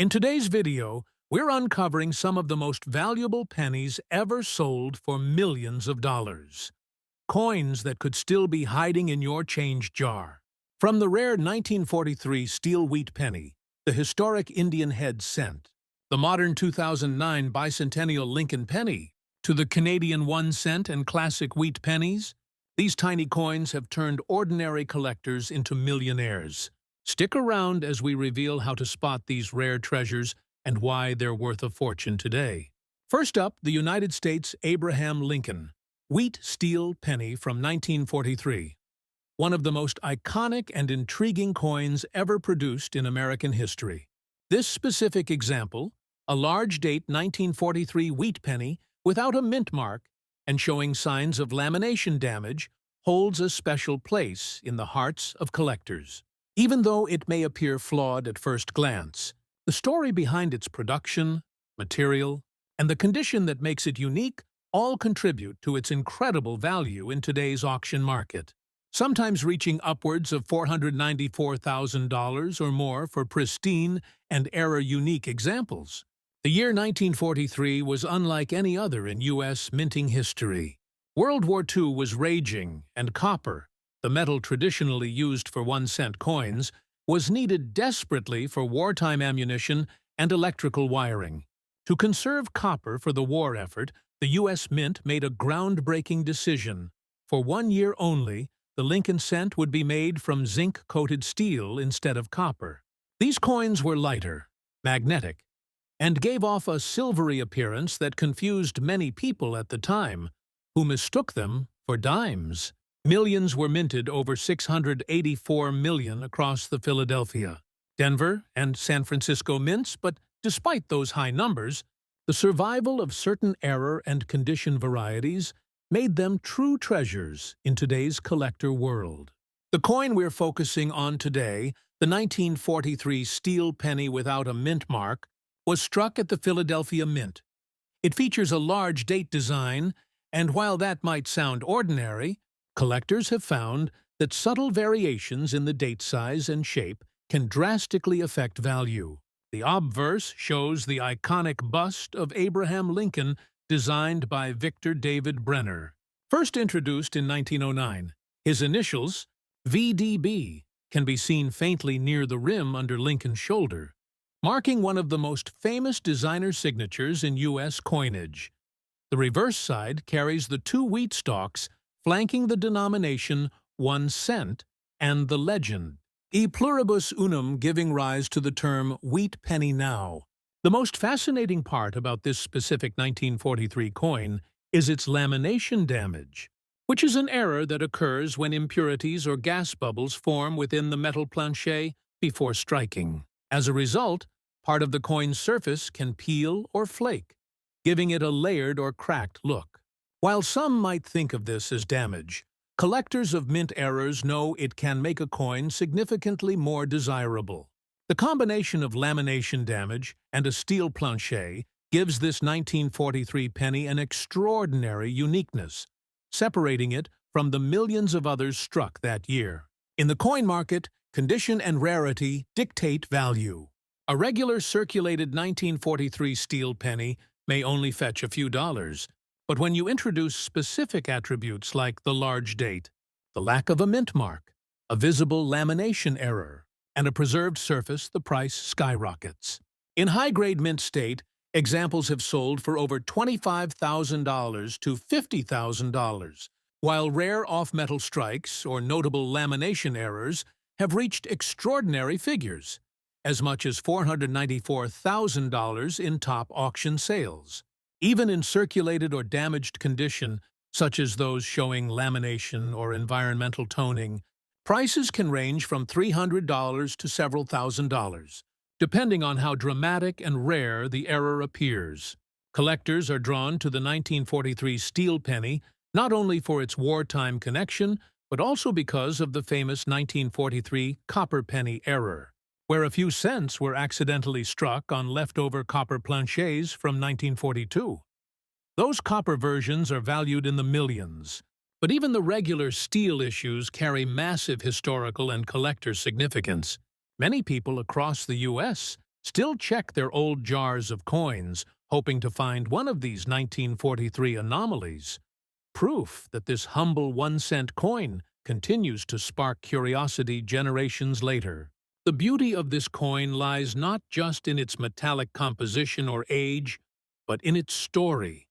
In today's video, we're uncovering some of the most valuable pennies ever sold for millions of dollars. Coins that could still be hiding in your change jar. From the rare 1943 steel wheat penny, the historic Indian head cent, the modern 2009 bicentennial Lincoln penny, to the Canadian 1 cent and classic wheat pennies, these tiny coins have turned ordinary collectors into millionaires. Stick around as we reveal how to spot these rare treasures and why they're worth a fortune today. First up, the United States Abraham Lincoln wheat steel penny from 1943. One of the most iconic and intriguing coins ever produced in American history. This specific example, a large date 1943 wheat penny without a mint mark and showing signs of lamination damage, holds a special place in the hearts of collectors. Even though it may appear flawed at first glance, the story behind its production, material, and the condition that makes it unique all contribute to its incredible value in today's auction market, sometimes reaching upwards of $494,000 or more for pristine and era-unique examples. The year 1943 was unlike any other in U.S. minting history. World War II was raging, and copper, the metal traditionally used for 1-cent coins, was needed desperately for wartime ammunition and electrical wiring. To conserve copper for the war effort, the U.S. Mint made a groundbreaking decision. For 1 year only, the Lincoln cent would be made from zinc-coated steel instead of copper. These coins were lighter, magnetic, and gave off a silvery appearance that confused many people at the time, who mistook them for dimes. Millions were minted, over 684 million across the Philadelphia, Denver, and San Francisco mints, but despite those high numbers, the survival of certain error and condition varieties made them true treasures in today's collector world. The coin we're focusing on today, the 1943 steel penny without a mint mark, was struck at the Philadelphia Mint. It features a large date design, and while that might sound ordinary, collectors have found that subtle variations in the date size and shape can drastically affect value. The obverse shows the iconic bust of Abraham Lincoln designed by Victor David Brenner. First introduced in 1909, his initials, VDB, can be seen faintly near the rim under Lincoln's shoulder, marking one of the most famous designer signatures in U.S. coinage. The reverse side carries the 2 wheat stalks flanking the denomination 1 cent and the legend, E pluribus unum, giving rise to the term wheat penny now. The most fascinating part about this specific 1943 coin is its lamination damage, which is an error that occurs when impurities or gas bubbles form within the metal plancher before striking. As a result, part of the coin's surface can peel or flake, giving it a layered or cracked look. While some might think of this as damage, collectors of mint errors know it can make a coin significantly more desirable. The combination of lamination damage and a steel plancher gives this 1943 penny an extraordinary uniqueness, separating it from the millions of others struck that year. In the coin market, condition and rarity dictate value. A regular circulated 1943 steel penny may only fetch a few dollars, but when you introduce specific attributes like the large date, the lack of a mint mark, a visible lamination error, and a preserved surface, the price skyrockets. In high-grade mint state, examples have sold for over $25,000 to $50,000, while rare off-metal strikes or notable lamination errors have reached extraordinary figures, as much as $494,000 in top auction sales. Even in circulated or damaged condition, such as those showing lamination or environmental toning, prices can range from $300 to several $1,000s, depending on how dramatic and rare the error appears. Collectors are drawn to the 1943 steel penny not only for its wartime connection, but also because of the famous 1943 copper penny error, where a few cents were accidentally struck on leftover copper planchers from 1942. Those copper versions are valued in the millions, but even the regular steel issues carry massive historical and collector significance. Many people across the U.S. still check their old jars of coins, hoping to find one of these 1943 anomalies. Proof that this humble 1-cent coin continues to spark curiosity generations later. The beauty of this coin lies not just in its metallic composition or age, but in its story,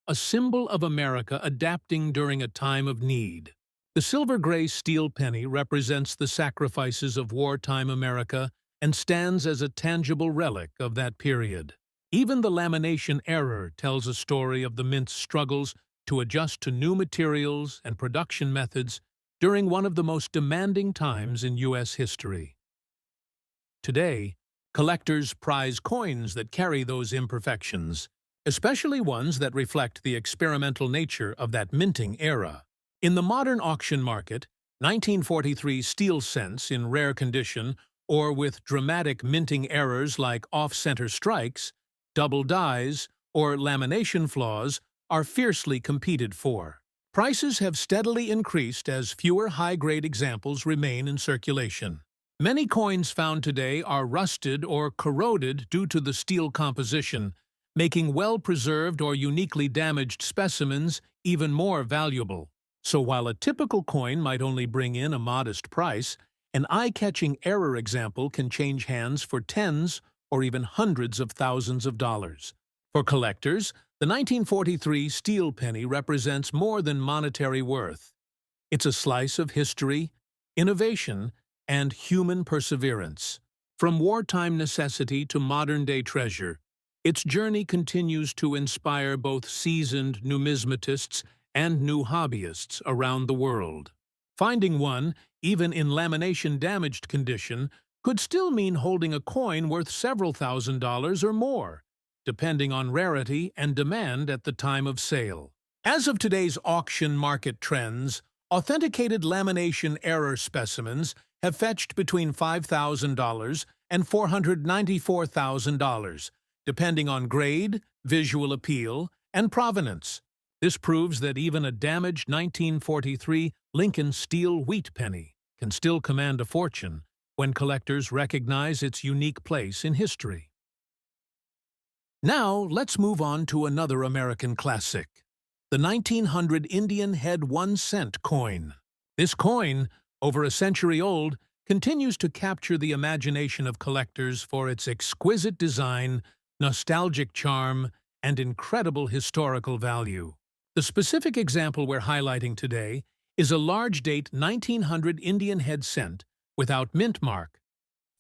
a symbol of America adapting during a time of need. The silver-gray steel penny represents the sacrifices of wartime America and stands as a tangible relic of that period. Even the lamination error tells a story of the mint's struggles to adjust to new materials and production methods during one of the most demanding times in U.S. history. Today, collectors prize coins that carry those imperfections, especially ones that reflect the experimental nature of that minting era. In the modern auction market, 1943 steel cents in rare condition or with dramatic minting errors like off-center strikes, double dies, or lamination flaws are fiercely competed for. Prices have steadily increased as fewer high-grade examples remain in circulation. Many coins found today are rusted or corroded due to the steel composition, making well-preserved or uniquely damaged specimens even more valuable. So while a typical coin might only bring in a modest price, an eye-catching error example can change hands for tens or even hundreds of thousands of dollars. For collectors, the 1943 steel penny represents more than monetary worth. It's a slice of history, innovation, and human perseverance. From wartime necessity to modern-day treasure, its journey continues to inspire both seasoned numismatists and new hobbyists around the world. Finding one, even in lamination-damaged condition, could still mean holding a coin worth several $1,000s or more, depending on rarity and demand at the time of sale. As of today's auction market trends, authenticated lamination error specimens have fetched between $5,000 and $494,000, depending on grade, visual appeal, and provenance. This proves that even a damaged 1943 Lincoln steel wheat penny can still command a fortune when collectors recognize its unique place in history. Now, let's move on to another American classic, the 1900 Indian head 1-cent coin. This coin, over a century old, continues to capture the imagination of collectors for its exquisite design, nostalgic charm, and incredible historical value. The specific example we're highlighting today is a large-date 1900 Indian head cent without mint mark,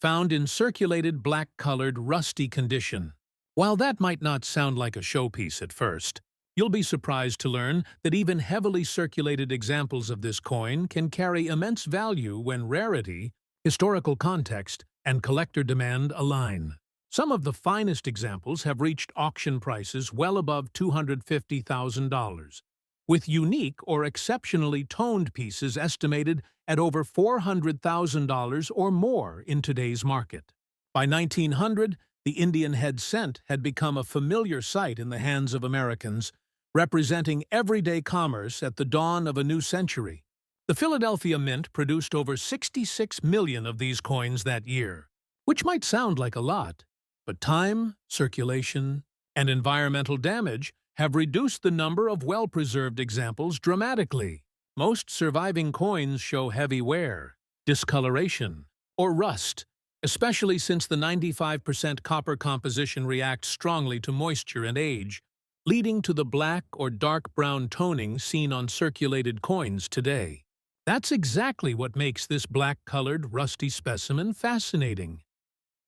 found in circulated black-colored rusty condition. While that might not sound like a showpiece at first, you'll be surprised to learn that even heavily circulated examples of this coin can carry immense value when rarity, historical context, and collector demand align. Some of the finest examples have reached auction prices well above $250,000, with unique or exceptionally toned pieces estimated at over $400,000 or more in today's market. By 1900, the Indian head cent had become a familiar sight in the hands of Americans, representing everyday commerce at the dawn of a new century. The Philadelphia Mint produced over 66 million of these coins that year, which might sound like a lot, but time, circulation, and environmental damage have reduced the number of well-preserved examples dramatically. Most surviving coins show heavy wear, discoloration, or rust, especially since the 95% copper composition reacts strongly to moisture and age, leading to the black or dark brown toning seen on circulated coins today. That's exactly what makes this black-colored, rusty specimen fascinating.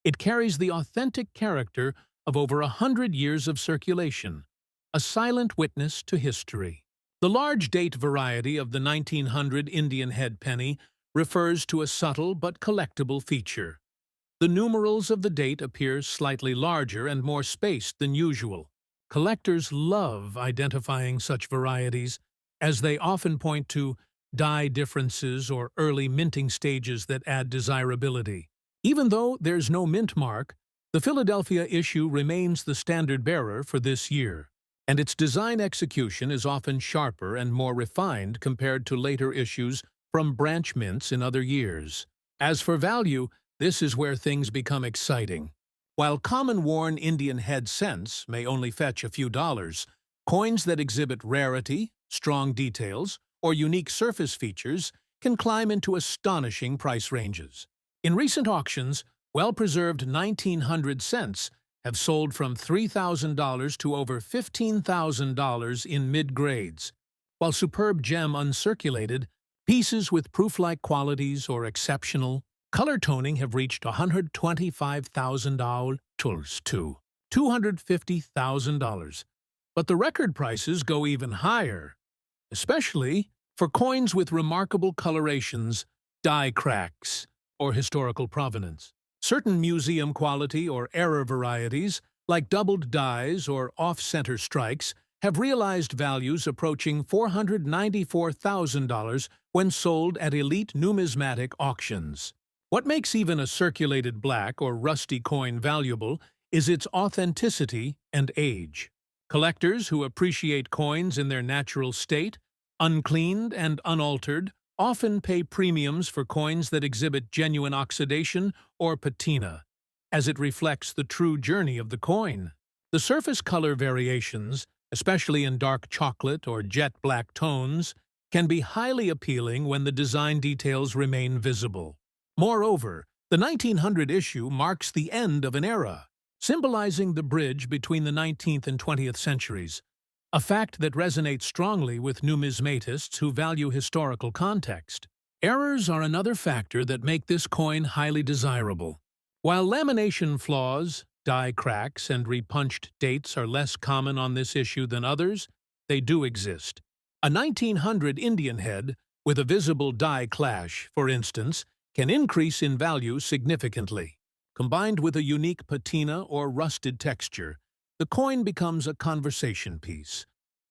It carries the authentic character of over 100 years of circulation, a silent witness to history. The large date variety of the 1900 Indian head penny refers to a subtle but collectible feature. The numerals of the date appear slightly larger and more spaced than usual. Collectors love identifying such varieties, as they often point to die differences or early minting stages that add desirability. Even though there's no mint mark, the Philadelphia issue remains the standard-bearer for this year, and its design execution is often sharper and more refined compared to later issues from branch mints in other years. As for value, this is where things become exciting. While common worn Indian head cents may only fetch a few dollars, coins that exhibit rarity, strong details, or unique surface features can climb into astonishing price ranges. In recent auctions, well-preserved 1900 cents have sold from $3,000 to over $15,000 in mid-grades, while superb gem uncirculated, pieces with proof-like qualities or exceptional color toning have reached $125,000 to $250,000. But the record prices go even higher, especially for coins with remarkable colorations, die cracks, or historical provenance. Certain museum quality or error varieties, like doubled dies or off-center strikes, have realized values approaching $494,000 when sold at elite numismatic auctions. What makes even a circulated black or rusty coin valuable is its authenticity and age. Collectors who appreciate coins in their natural state, uncleaned and unaltered, often pay premiums for coins that exhibit genuine oxidation or patina, as it reflects the true journey of the coin. The surface color variations, especially in dark chocolate or jet black tones, can be highly appealing when the design details remain visible. Moreover, the 1900 issue marks the end of an era, symbolizing the bridge between the 19th and 20th centuries, a fact that resonates strongly with numismatists who value historical context. Errors are another factor that make this coin highly desirable. While lamination flaws, die cracks, and repunched dates are less common on this issue than others, they do exist. A 1900 Indian head, with a visible die clash, for instance, can increase in value significantly. Combined with a unique patina or rusted texture, the coin becomes a conversation piece.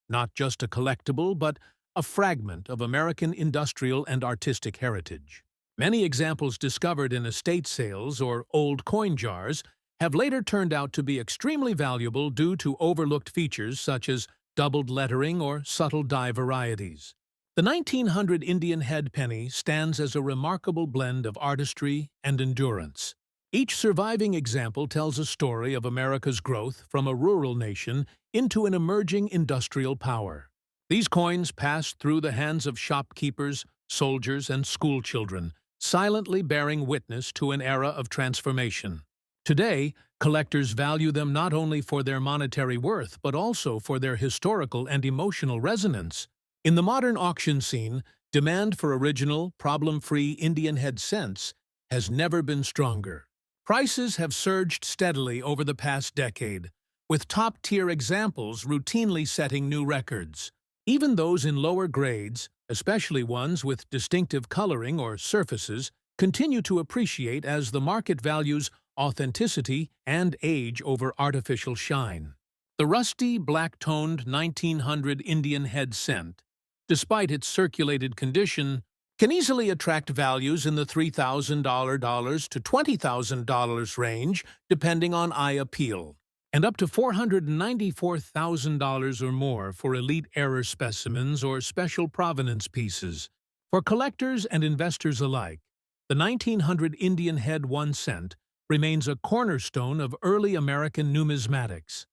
Not just a collectible, but a fragment of American industrial and artistic heritage. Many examples discovered in estate sales or old coin jars have later turned out to be extremely valuable due to overlooked features such as doubled lettering or subtle die varieties. The 1900 Indian head penny stands as a remarkable blend of artistry and endurance. Each surviving example tells a story of America's growth from a rural nation into an emerging industrial power. These coins passed through the hands of shopkeepers, soldiers, and schoolchildren, silently bearing witness to an era of transformation. Today, collectors value them not only for their monetary worth but also for their historical and emotional resonance. In the modern auction scene, demand for original, problem-free Indian head cents has never been stronger. Prices have surged steadily over the past decade, with top-tier examples routinely setting new records. Even those in lower grades, especially ones with distinctive coloring or surfaces, continue to appreciate as the market values authenticity and age over artificial shine. The rusty, black-toned 1900 Indian head cent, despite its circulated condition, can easily attract values in the $3,000 to $20,000 range, depending on eye appeal, and up to $494,000 or more for elite error specimens or special provenance pieces. For collectors and investors alike, the 1900 Indian head 1 cent remains a cornerstone of early American numismatics,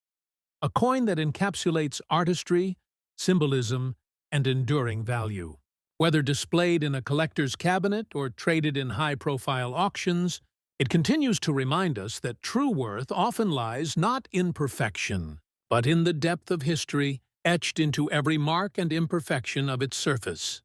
a coin that encapsulates artistry, symbolism, and enduring value. Whether displayed in a collector's cabinet or traded in high-profile auctions, it continues to remind us that true worth often lies not in perfection, but in the depth of history etched into every mark and imperfection of its surface.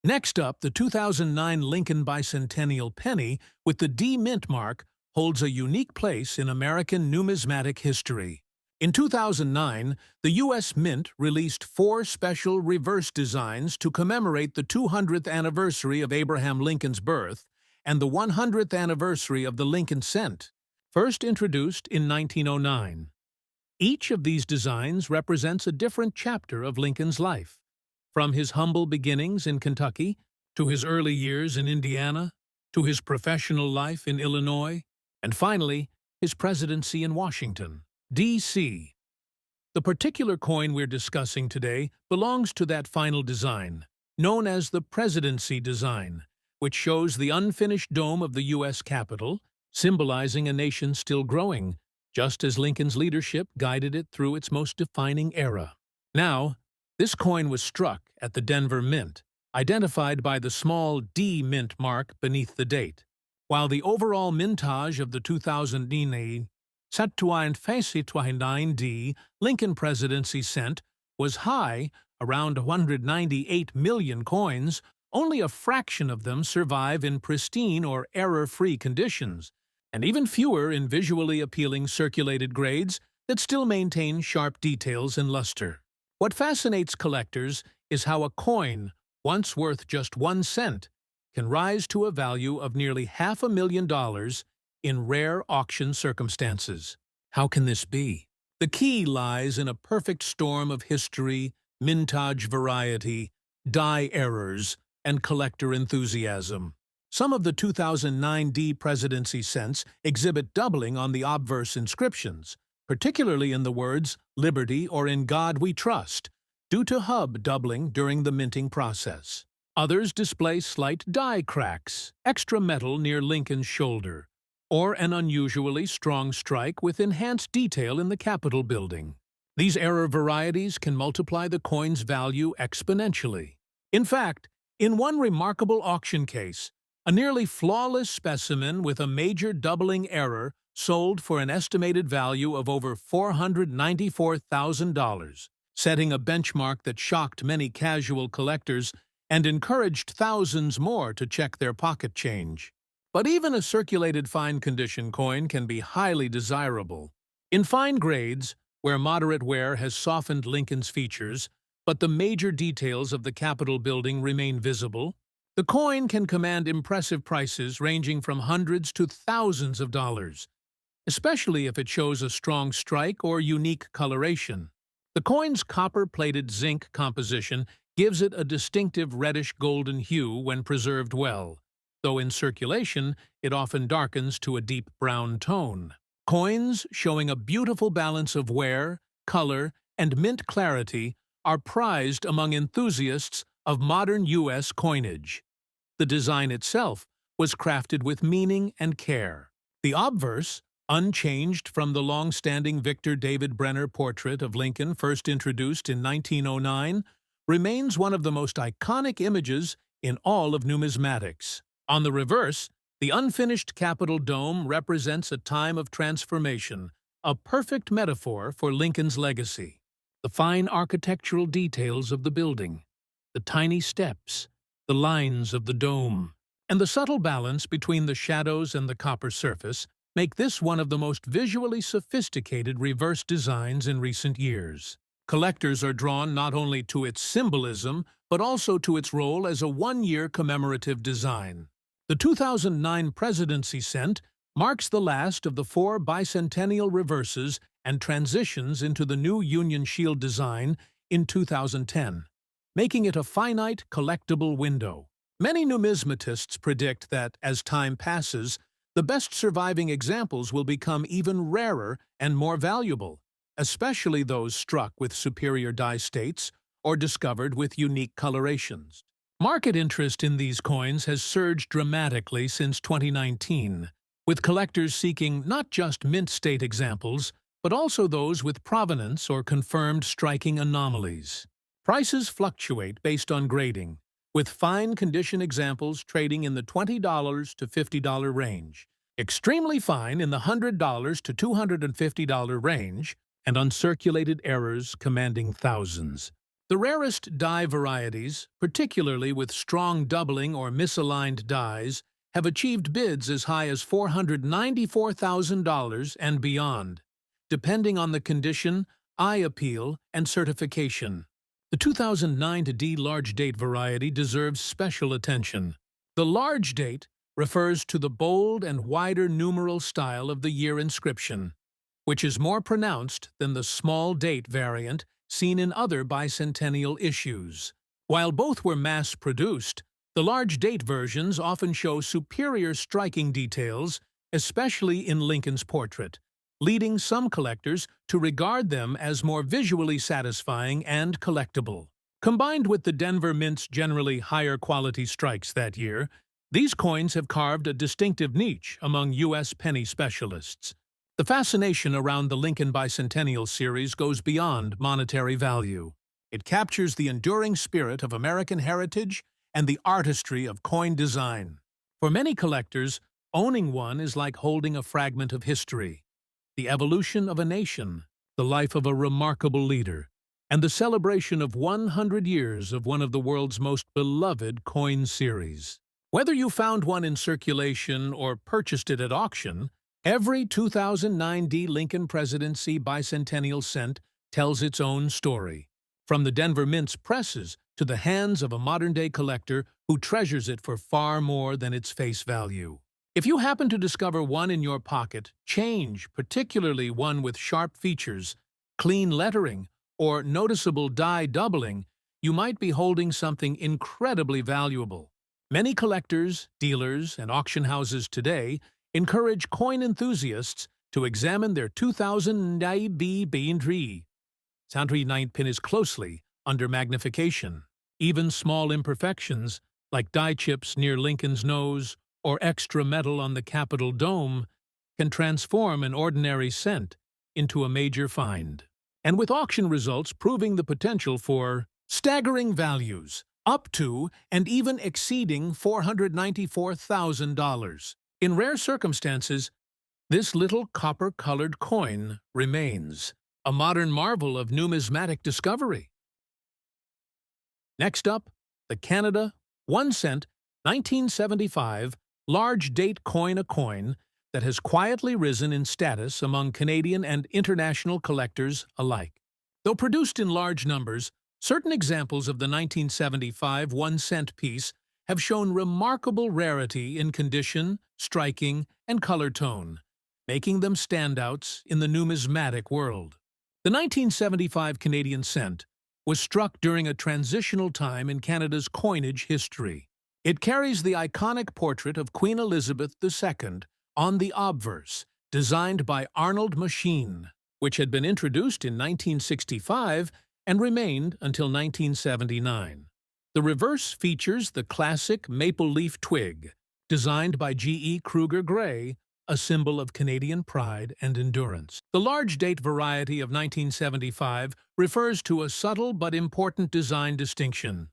Next up, the 2009 Lincoln Bicentennial Penny with the D Mint mark holds a unique place in American numismatic history. In 2009, the U.S. Mint released 4 special reverse designs to commemorate the 200th anniversary of Abraham Lincoln's birth and the 100th anniversary of the Lincoln cent, first introduced in 1909. Each of these designs represents a different chapter of Lincoln's life, from his humble beginnings in Kentucky, to his early years in Indiana, to his professional life in Illinois, and finally, his presidency in Washington, D.C. The particular coin we're discussing today belongs to that final design, known as the Presidency design, which shows the unfinished dome of the U.S. Capitol, symbolizing a nation still growing, just as Lincoln's leadership guided it through its most defining era. Now, this coin was struck at the Denver Mint, identified by the small D mint mark beneath the date, while the overall mintage of the 2009 D Lincoln presidency cent was high, around 198 million coins. Only a fraction of them survive in pristine or error-free conditions, and even fewer in visually appealing circulated grades that still maintain sharp details and luster. What fascinates collectors is how a coin, once worth just 1 cent, can rise to a value of nearly $500,000 in rare auction circumstances. How can this be? The key lies in a perfect storm of history, mintage variety, die errors, and collector enthusiasm. Some of the 2009 D presidency cents exhibit doubling on the obverse inscriptions, particularly in the words "Liberty" or "In God We Trust," due to hub doubling during the minting process. Others display slight die cracks, extra metal near Lincoln's shoulder, or an unusually strong strike with enhanced detail in the Capitol building. These error varieties can multiply the coin's value exponentially. In fact, in one remarkable auction case, a nearly flawless specimen with a major doubling error sold for an estimated value of over $494,000, setting a benchmark that shocked many casual collectors and encouraged thousands more to check their pocket change. But even a circulated fine-condition coin can be highly desirable. In fine grades, where moderate wear has softened Lincoln's features, but the major details of the Capitol building remain visible, the coin can command impressive prices ranging from hundreds to thousands of dollars, especially if it shows a strong strike or unique coloration. The coin's copper-plated zinc composition gives it a distinctive reddish-golden hue when preserved well, though in circulation it often darkens to a deep brown tone. Coins showing a beautiful balance of wear, color, and mint clarity are prized among enthusiasts of modern U.S. coinage. The design itself was crafted with meaning and care. The obverse, unchanged from the long-standing Victor David Brenner portrait of Lincoln first introduced in 1909, remains one of the most iconic images in all of numismatics. On the reverse, the unfinished Capitol dome represents a time of transformation, a perfect metaphor for Lincoln's legacy. The fine architectural details of the building, the tiny steps, the lines of the dome, and the subtle balance between the shadows and the copper surface make this one of the most visually sophisticated reverse designs in recent years. Collectors are drawn not only to its symbolism, but also to its role as a one-year commemorative design. The 2009 presidency cent marks the last of the 4 bicentennial reverses and transitions into the new Union Shield design in 2010, making it a finite, collectible window. Many numismatists predict that, as time passes, the best surviving examples will become even rarer and more valuable, especially those struck with superior die states or discovered with unique colorations. Market interest in these coins has surged dramatically since 2019, with collectors seeking not just mint state examples, but also those with provenance or confirmed striking anomalies. Prices fluctuate based on grading, with fine condition examples trading in the $20 to $50 range, extremely fine in the $100 to $250 range, and uncirculated errors commanding thousands. The rarest die varieties, particularly with strong doubling or misaligned dies, have achieved bids as high as $494,000 and beyond, depending on the condition, eye appeal, and certification. The 2009 D large date variety deserves special attention. The large date refers to the bold and wider numeral style of the year inscription, which is more pronounced than the small date variant seen in other bicentennial issues. While both were mass-produced, the large date versions often show superior striking details, especially in Lincoln's portrait, leading some collectors to regard them as more visually satisfying and collectible. Combined with the Denver Mint's generally higher quality strikes that year, These coins have carved a distinctive niche among U.S. penny specialists. The fascination around the Lincoln Bicentennial series goes beyond monetary value. It captures the enduring spirit of American heritage and the artistry of coin design. For many collectors, owning one is like holding a fragment of history, the evolution of a nation, the life of a remarkable leader, and the celebration of 100 years of one of the world's most beloved coin series. Whether you found one in circulation or purchased it at auction, every 2009 Lincoln Presidency Bicentennial cent tells its own story, from the Denver Mint's presses to the hands of a modern-day collector who treasures it for far more than its face value. If you happen to discover one in your pocket, change, particularly one with sharp features, clean lettering, or noticeable die doubling, you might be holding something incredibly valuable. Many collectors, dealers, and auction houses today encourage coin enthusiasts to examine their 2009 pennies closely under magnification. Even small imperfections, like die chips near Lincoln's nose or extra metal on the Capitol dome, can transform an ordinary cent into a major find. And with auction results proving the potential for staggering values, up to and even exceeding $494,000. In rare circumstances, this little copper-colored coin remains a modern marvel of numismatic discovery. Next up, the Canada 1 cent 1975 large date coin, a coin that has quietly risen in status among Canadian and international collectors alike. Though produced in large numbers, certain examples of the 1975 1-cent piece have shown remarkable rarity in condition, striking, and color tone, making them standouts in the numismatic world. The 1975 Canadian cent was struck during a transitional time in Canada's coinage history. It carries the iconic portrait of Queen Elizabeth II on the obverse, designed by Arnold Machine, which had been introduced in 1965 and remained until 1979. The reverse features the classic maple leaf twig, designed by G.E. Kruger Gray, a symbol of Canadian pride and endurance. The large date variety of 1975 refers to a subtle but important design distinction.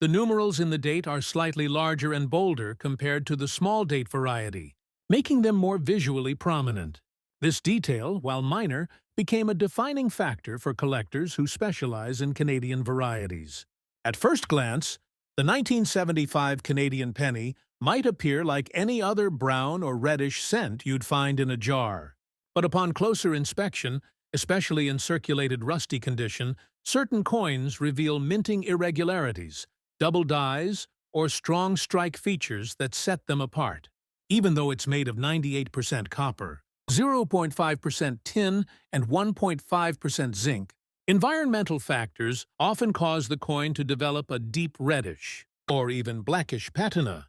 The numerals in the date are slightly larger and bolder compared to the small date variety, making them more visually prominent. This detail, while minor, became a defining factor for collectors who specialize in Canadian varieties. At first glance, the 1975 Canadian penny might appear like any other brown or reddish cent you'd find in a jar. But upon closer inspection, especially in circulated rusty condition, certain coins reveal minting irregularities, double dies, or strong strike features that set them apart. Even though it's made of 98% copper, 0.5% tin, and 1.5% zinc, environmental factors often cause the coin to develop a deep reddish or even blackish patina,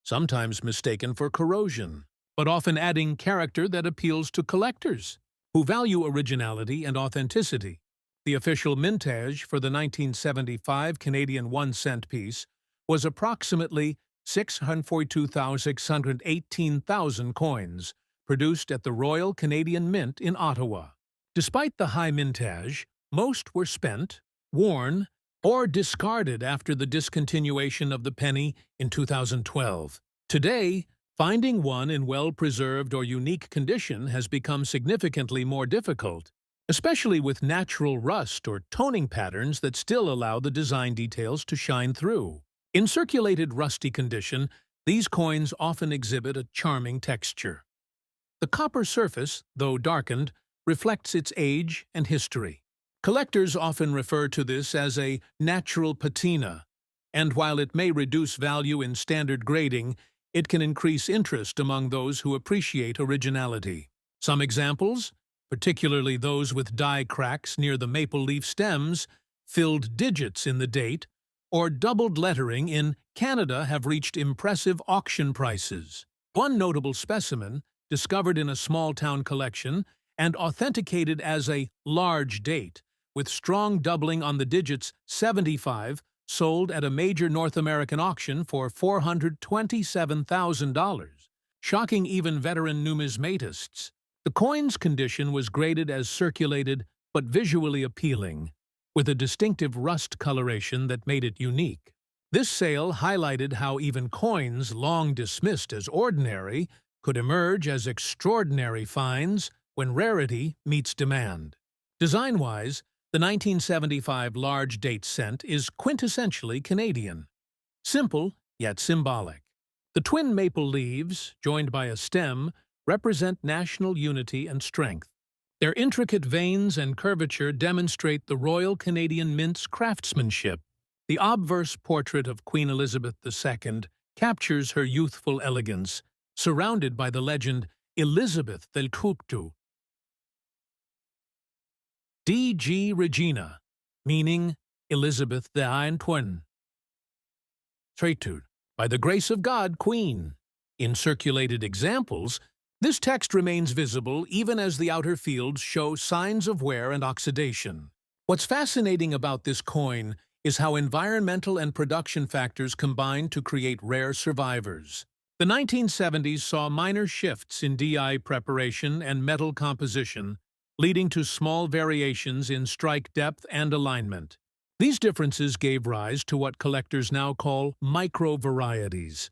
sometimes mistaken for corrosion, but often adding character that appeals to collectors who value originality and authenticity. The official mintage for the 1975 Canadian 1-cent piece was approximately 618,000 coins, produced at the Royal Canadian Mint in Ottawa. Despite the high mintage, most were spent, worn, or discarded after the discontinuation of the penny in 2012. Today, finding one in well-preserved or unique condition has become significantly more difficult, especially with natural rust or toning patterns that still allow the design details to shine through. In circulated rusty condition, these coins often exhibit a charming texture. The copper surface, though darkened, reflects its age and history. Collectors often refer to this as a natural patina, and while it may reduce value in standard grading, it can increase interest among those who appreciate originality. Some examples, particularly those with die cracks near the maple leaf stems, filled digits in the date, or doubled lettering in Canada, have reached impressive auction prices. One notable specimen, discovered in a small-town collection and authenticated as a large date, with strong doubling on the digits 75, sold at a major North American auction for $427,000, shocking even veteran numismatists. The coin's condition was graded as circulated but visually appealing, with a distinctive rust coloration that made it unique. This sale highlighted how even coins long dismissed as ordinary could emerge as extraordinary finds when rarity meets demand. Design-wise, the 1975 large date cent is quintessentially Canadian. Simple, yet symbolic. The twin maple leaves, joined by a stem, represent national unity and strength. Their intricate veins and curvature demonstrate the Royal Canadian Mint's craftsmanship. The obverse portrait of Queen Elizabeth II captures her youthful elegance, surrounded by the legend Elizabeth del Cuptu, D.G. Regina, meaning Elizabeth the Twin. Traitud, by the grace of God, Queen. In circulated examples, this text remains visible even as the outer fields show signs of wear and oxidation. What's fascinating about this coin is how environmental and production factors combine to create rare survivors. The 1970s saw minor shifts in DI preparation and metal composition, leading to small variations in strike depth and alignment. These differences gave rise to what collectors now call micro-varieties,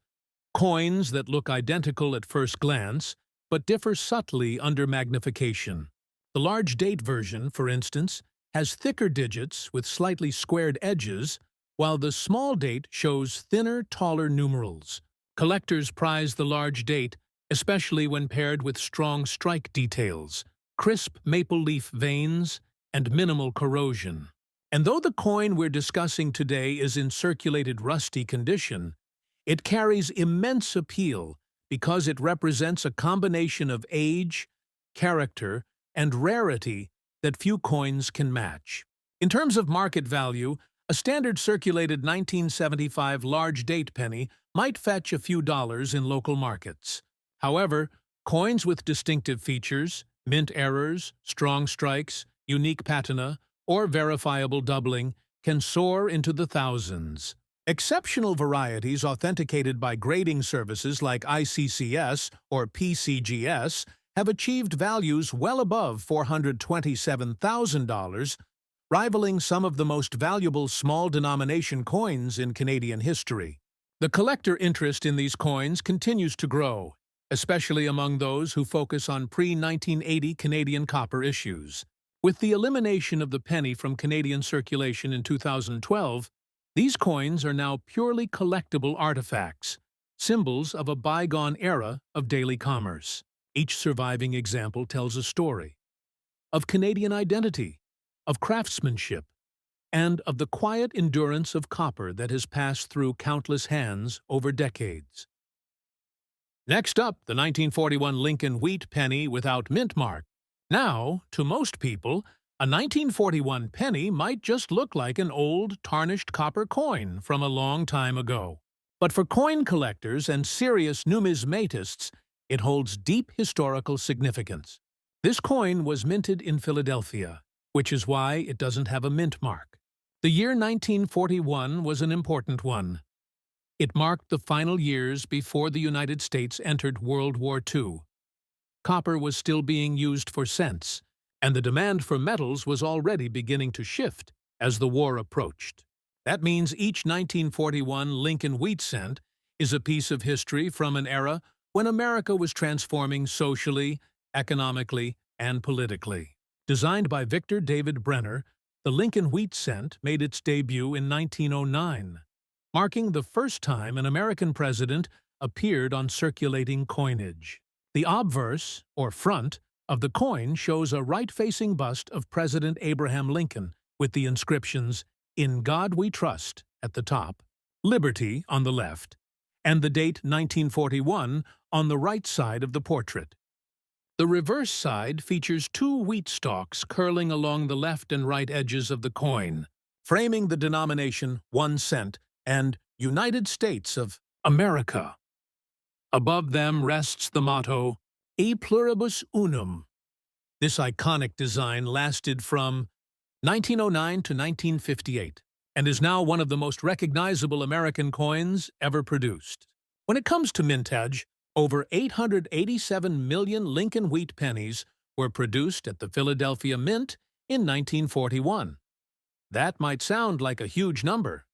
coins that look identical at first glance, but differ subtly under magnification. The large date version, for instance, has thicker digits with slightly squared edges, while the small date shows thinner, taller numerals. Collectors prize the large date, especially when paired with strong strike details, crisp maple leaf veins, and minimal corrosion. And though the coin we're discussing today is in circulated rusty condition, it carries immense appeal because it represents a combination of age, character, and rarity that few coins can match. In terms of market value, a standard circulated 1975 large date penny might fetch a few dollars in local markets. However, coins with distinctive features, mint errors, strong strikes, unique patina, or verifiable doubling can soar into the thousands. Exceptional varieties authenticated by grading services like ICCS or PCGS have achieved values well above $427,000, rivaling some of the most valuable small-denomination coins in Canadian history. The collector interest in these coins continues to grow, especially among those who focus on pre-1980 Canadian copper issues. With the elimination of the penny from Canadian circulation in 2012, these coins are now purely collectible artifacts, symbols of a bygone era of daily commerce. Each surviving example tells a story of Canadian identity, of craftsmanship, and of the quiet endurance of copper that has passed through countless hands over decades. Next up, the 1941 Lincoln wheat penny without mint mark. Now, to most people, a 1941 penny might just look like an old, tarnished copper coin from a long time ago. But for coin collectors and serious numismatists, it holds deep historical significance. This coin was minted in Philadelphia, which is why it doesn't have a mint mark. The year 1941 was an important one. It marked the final years before the United States entered World War II. Copper was still being used for cents, and the demand for metals was already beginning to shift as the war approached. That means each 1941 Lincoln wheat cent is a piece of history from an era when America was transforming socially, economically, and politically. Designed by Victor David Brenner, the Lincoln wheat cent made its debut in 1909, marking the first time an American president appeared on circulating coinage. The obverse, or front, of the coin shows a right-facing bust of President Abraham Lincoln with the inscriptions, "In God We Trust," at the top, "Liberty" on the left, and the date 1941 on the right side of the portrait. The reverse side features two wheat stalks curling along the left and right edges of the coin, framing the denomination 1 cent and United States of America. Above them rests the motto, E pluribus unum. This iconic design lasted from 1909 to 1958, and is now one of the most recognizable American coins ever produced. When it comes to mintage, over 887 million Lincoln wheat pennies were produced at the Philadelphia Mint in 1941. That might sound like a huge number,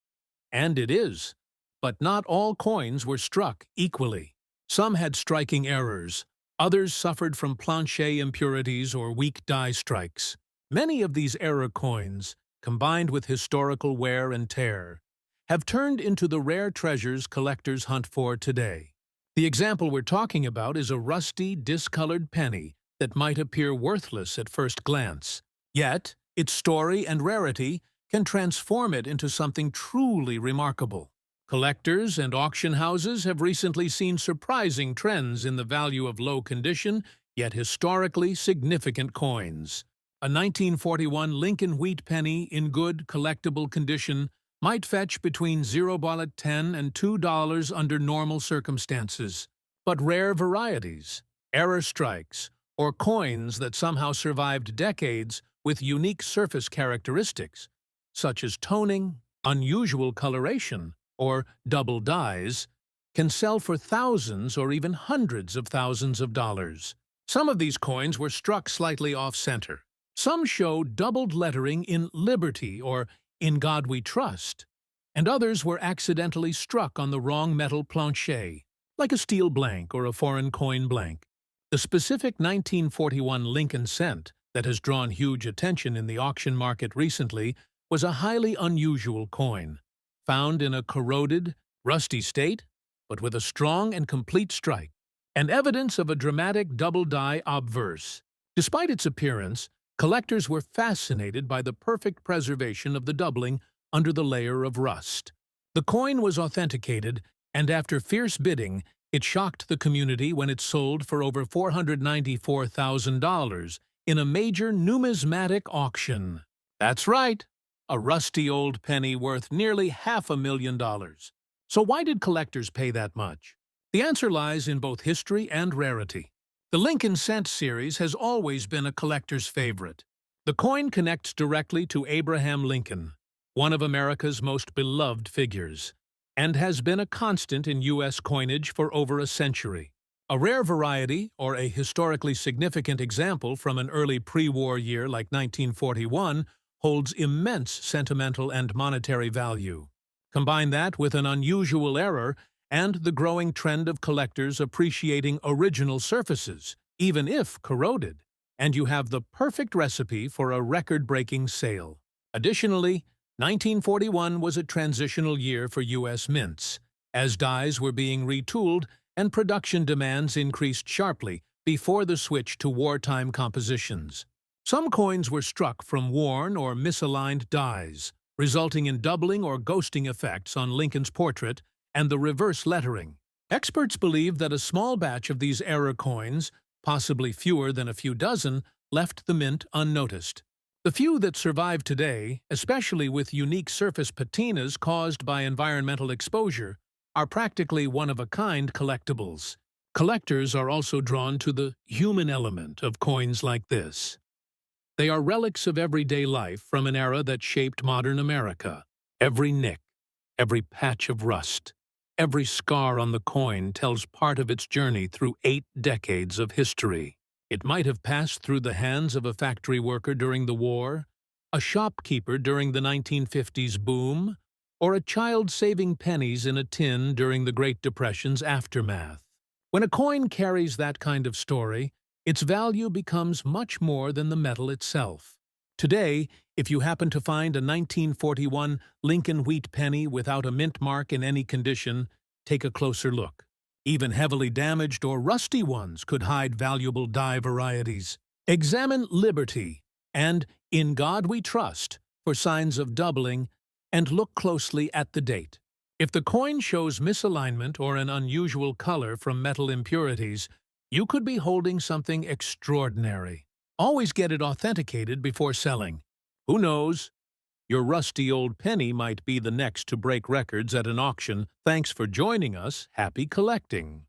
and it is, but not all coins were struck equally. Some had striking errors, others suffered from plancher impurities or weak die strikes. Many of these error coins, combined with historical wear and tear, have turned into the rare treasures collectors hunt for today. The example we're talking about is a rusty, discolored penny that might appear worthless at first glance. Yet, its story and rarity can transform it into something truly remarkable. Collectors and auction houses have recently seen surprising trends in the value of low-condition, yet historically significant coins. A 1941 Lincoln wheat penny in good, collectible condition might fetch between $10 and $2 under normal circumstances. But rare varieties, error strikes, or coins that somehow survived decades with unique surface characteristics, such as toning, unusual coloration, or double dies, can sell for thousands or even hundreds of thousands of dollars. Some of these coins were struck slightly off-center. Some show doubled lettering in Liberty or In God We Trust, and others were accidentally struck on the wrong metal plancher, like a steel blank or a foreign coin blank. The specific 1941 Lincoln cent that has drawn huge attention in the auction market recently was a highly unusual coin, found in a corroded, rusty state, but with a strong and complete strike, and evidence of a dramatic double-die obverse. Despite its appearance, collectors were fascinated by the perfect preservation of the doubling under the layer of rust. The coin was authenticated, and after fierce bidding, it shocked the community when it sold for over $494,000 in a major numismatic auction. That's right, a rusty old penny worth nearly $500,000. So why did collectors pay that much? The answer lies in both history and rarity. The Lincoln Cent series has always been a collector's favorite. The coin connects directly to Abraham Lincoln, one of America's most beloved figures, and has been a constant in U.S. coinage for over a century. A rare variety, or a historically significant example from an early pre-war year like 1941, holds immense sentimental and monetary value. Combine that with an unusual error and the growing trend of collectors appreciating original surfaces, even if corroded, and you have the perfect recipe for a record-breaking sale. Additionally, 1941 was a transitional year for U.S. mints, as dies were being retooled and production demands increased sharply before the switch to wartime compositions. Some coins were struck from worn or misaligned dies, resulting in doubling or ghosting effects on Lincoln's portrait and the reverse lettering. Experts believe that a small batch of these error coins, possibly fewer than a few dozen, left the mint unnoticed. The few that survive today, especially with unique surface patinas caused by environmental exposure, are practically one-of-a-kind collectibles. Collectors are also drawn to the human element of coins like this. They are relics of everyday life from an era that shaped modern America. Every nick, every patch of rust, every scar on the coin tells part of its journey through 8 decades of history. It might have passed through the hands of a factory worker during the war, a shopkeeper during the 1950s boom, or a child saving pennies in a tin during the Great Depression's aftermath. When a coin carries that kind of story, its value becomes much more than the metal itself. Today, if you happen to find a 1941 Lincoln wheat penny without a mint mark in any condition, take a closer look. Even heavily damaged or rusty ones could hide valuable die varieties. Examine Liberty and In God We Trust for signs of doubling, and look closely at the date. If the coin shows misalignment or an unusual color from metal impurities, you could be holding something extraordinary. Always get it authenticated before selling. Who knows? Your rusty old penny might be the next to break records at an auction. Thanks for joining us. Happy collecting!